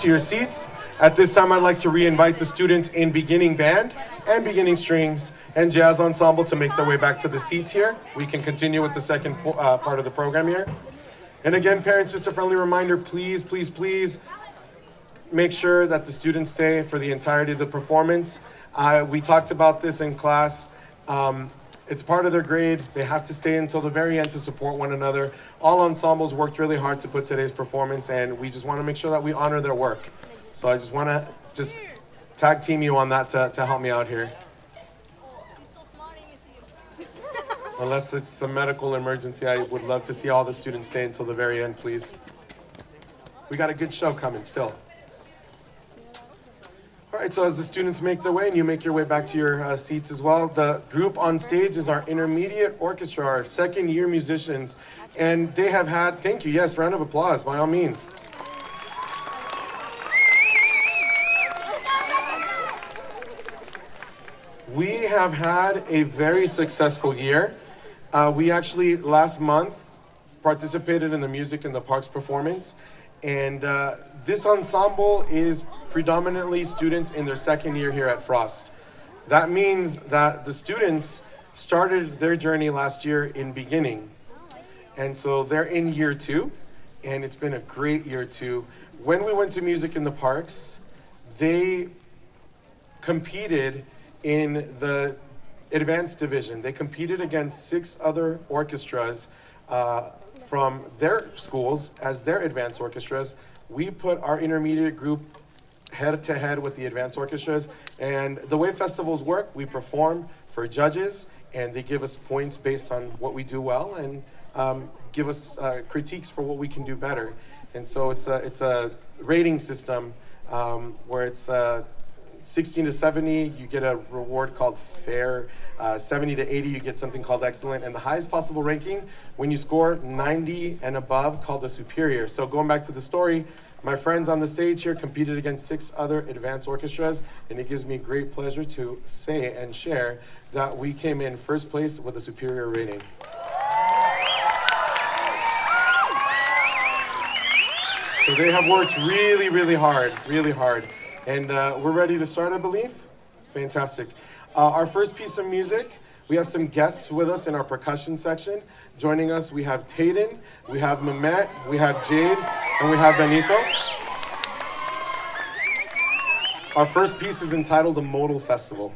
to your seats. At this time, I'd like to re-invite the students in beginning band and beginning strings and jazz ensemble to make their way back to the seats here. We can continue with the second part of the program here. And again, parents, just a friendly reminder, please, please, please make sure that the students stay for the entirety of the performance. We talked about this in class. It's part of their grade. They have to stay until the very end to support one another. All ensembles worked really hard to put today's performance, and we just want to make sure that we honor their work. So I just want to tag team you on that to help me out here. Unless it's a medical emergency, I would love to see all the students stay until the very end, please. We got a good show coming still. All right, so as the students make their way and you make your way back to your seats as well, the group on stage is our intermediate orchestra, our second year musicians, and they have had, thank you, yes, round of applause, by all means. We have had a very successful year. We actually, last month, participated in the Music in the Parks performance, and this ensemble is predominantly students in their second year here at Frost. That means that the students started their journey last year in beginning. And so they're in year 2, and it's been a great year 2. When we went to Music in the Parks, they competed in the advanced division. They competed against 6 other orchestras from their schools as their advanced orchestras. We put our intermediate group head to head with the advanced orchestras, and the way festivals work, we perform for judges, and they give us points based on what we do well, and give us critiques for what we can do better. And so it's a rating system where it's 16 to 70, you get a reward called fair. 70 to 80, you get something called excellent. And the highest possible ranking, when you score 90 and above, called a superior. So going back to the story, my friends on the stage here competed against 6 other advanced orchestras, and it gives me great pleasure to say and share that we came in first place with a superior rating. So they have worked really, really hard, really hard. And we're ready to start, I believe. Fantastic. Our first piece of music, we have some guests with us in our percussion section. Joining us, we have Tayden, we have Mehmet, we have Jade, and we have Benito. Our first piece is entitled The Modal Festival.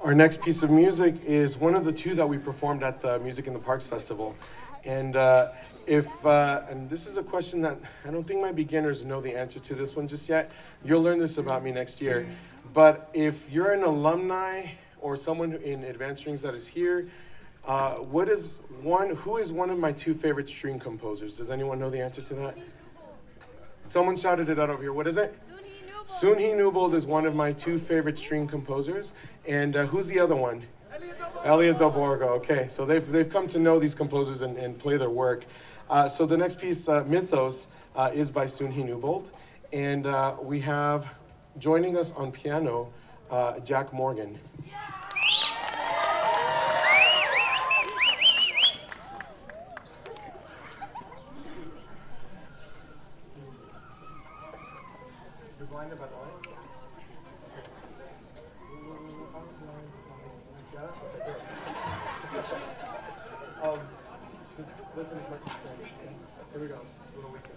Our next piece of music is one of the two that we performed at the Music in the Parks Festival. And and this is a question that I don't think my beginners know the answer to this one just yet. You'll learn this about me next year. But if you're an alumni or someone in Advanced Strings that is here, who is one of my two favorite string composers? Does anyone know the answer to that? Someone shouted it out over here. What is it? Sunhi Newbold is one of my two favorite string composers. And who's the other one? Elliot Del Borgo. Okay, so they've come to know these composers and play their work. So the next piece, Mythos, is by Sunhi Newbold. And we have joining us on piano, Jack Morgan. You're blinded by the lights? Just listen as much as you can. Here we go. Little weekend.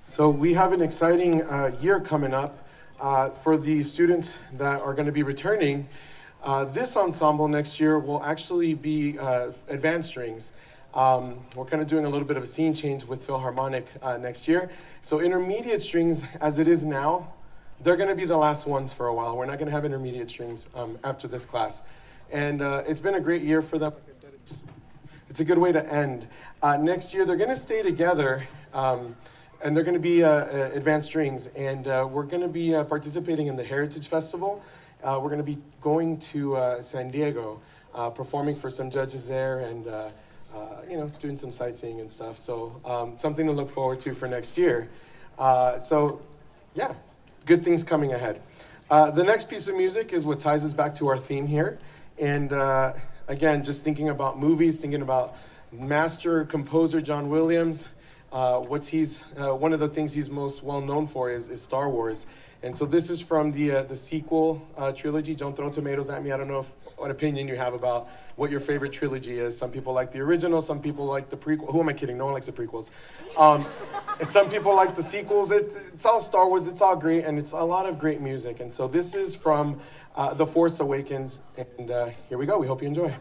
So we have an exciting year coming up for the students that are going to be returning. This ensemble next year will actually be advanced strings. We're kind of doing a little bit of a scene change with Philharmonic next year. So intermediate strings, as it is now, they're going to be the last ones for a while. We're not going to have intermediate strings after this class. And it's been a great year for them. Like I said, it's a good way to end. Next year, they're going to stay together. And they're going to be advanced strings, and we're going to be participating in the Heritage Festival. We're going to be going to San Diego, performing for some judges there, and doing some sightseeing and stuff. So something to look forward to for next year. So yeah, good things coming ahead. The next piece of music is what ties us back to our theme here, and again, just thinking about movies, thinking about master composer John Williams. One of the things he's most well known for is Star Wars. And so this is from the sequel trilogy. Don't throw tomatoes at me. I don't know what opinion you have about what your favorite trilogy is. Some people like the original, some people like the prequel. Who am I kidding? No one likes the prequels. And some people like the sequels. It's all Star Wars, it's all great, and it's a lot of great music. And so this is from The Force Awakens, and here we go. We hope you enjoy.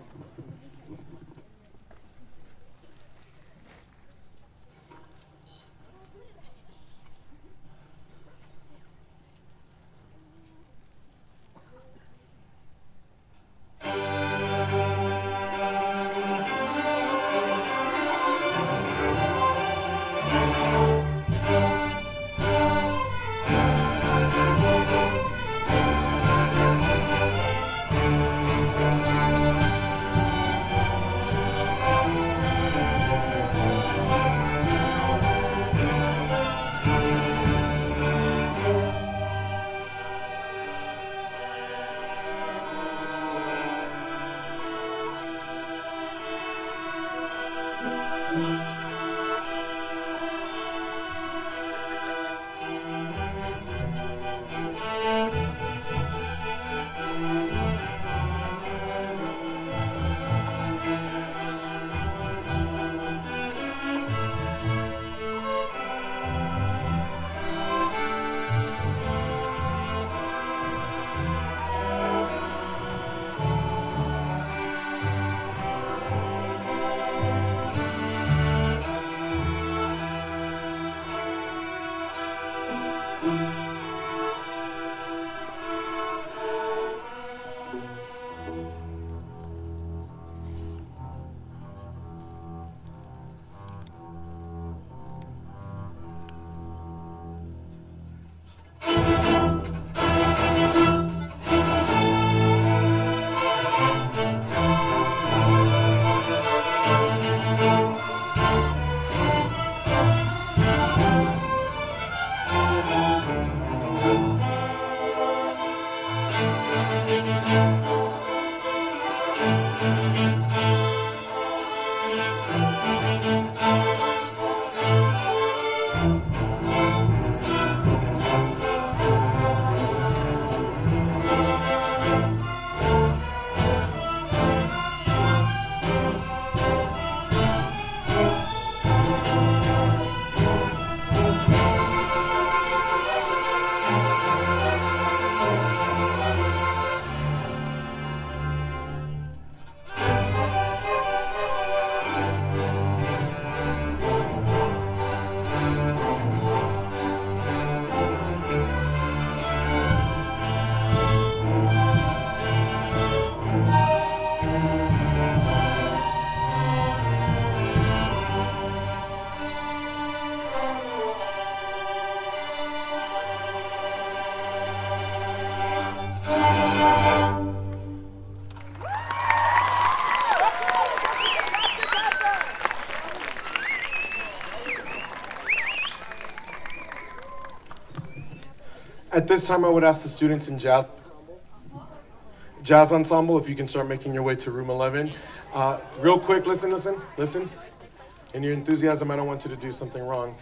At this time, I would ask the students in jazz ensemble if you can start making your way to room 11. Real quick, listen. In your enthusiasm, I don't want you to do something wrong.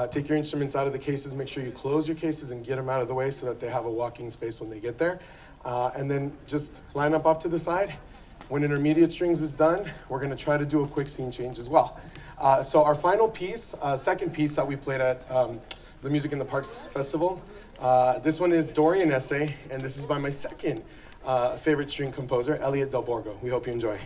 Take your instruments out of the cases. Make sure you close your cases and get them out of the way so that they have a walking space when they get there. And then just line up off to the side. When intermediate strings is done, we're going to try to do a quick scene change as well. So our final piece, second piece that we played at the Music in the Parks Festival, this one is Dorian Essay, and this is by my second favorite string composer, Elliot Del Borgo. We hope you enjoy.